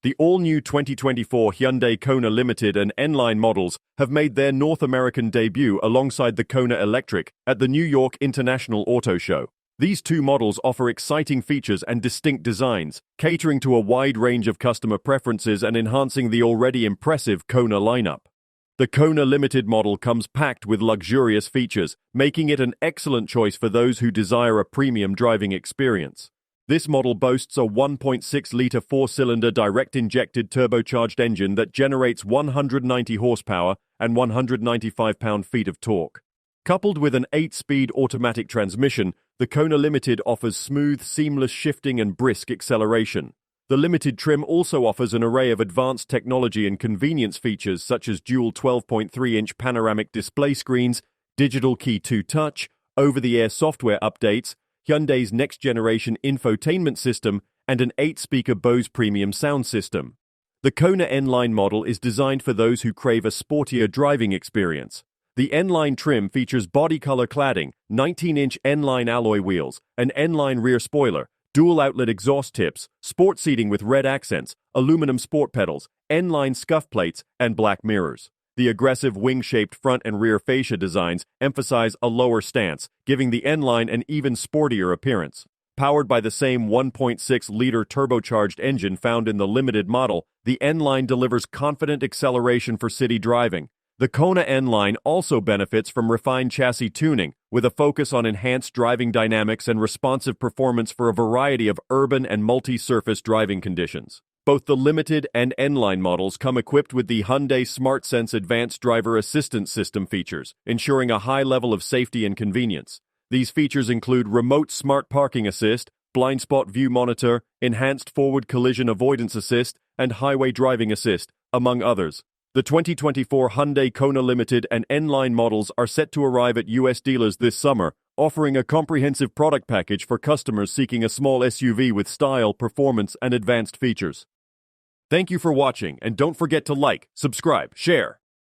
The all-new 2024 Hyundai Kona Limited and NLine models have made their North American debut alongside the Kona Electric at the New York International Auto Show. These two models offer exciting features and distinct designs, catering to a wide range of customer preferences and enhancing the already impressive Kona lineup. The Kona Limited model comes packed with luxurious features, making it an excellent choice for those who desire a premium driving experience. This model boasts a 1.6-liter four-cylinder direct-injected turbocharged engine that generates 190 horsepower and 195 pound-feet of torque. Coupled with an 8-speed automatic transmission, the Kona Limited offers smooth, seamless shifting and brisk acceleration. The Limited trim also offers an array of advanced technology and convenience features such as dual 12.3-inch panoramic display screens, digital key 2 touch, over-the-air software updates, Hyundai's next-generation infotainment system, and an 8-speaker Bose Premium Sound System. The Kona NLine model is designed for those who crave a sportier driving experience. The NLine trim features body color cladding, 19-inch NLine alloy wheels, an NLine rear spoiler, dual-outlet exhaust tips, sport seating with red accents, aluminum sport pedals, NLine scuff plates, and black mirrors. The aggressive wing-shaped front and rear fascia designs emphasize a lower stance, giving the NLine an even sportier appearance. Powered by the same 1.6-liter turbocharged engine found in the Limited model, the NLine delivers confident acceleration for city driving. The Kona NLine also benefits from refined chassis tuning, with a focus on enhanced driving dynamics and responsive performance for a variety of urban and multi-surface driving conditions. Both the Limited and NLine models come equipped with the Hyundai SmartSense Advanced Driver Assistance System features, ensuring a high level of safety and convenience. These features include remote smart parking assist, blind spot view monitor, enhanced forward collision avoidance assist, and highway driving assist, among others. The 2024 Hyundai Kona Limited and NLine models are set to arrive at U.S. dealers this summer, offering a comprehensive product package for customers seeking a small SUV with style, performance, and advanced features. Thank you for watching, and don't forget to like, subscribe, share,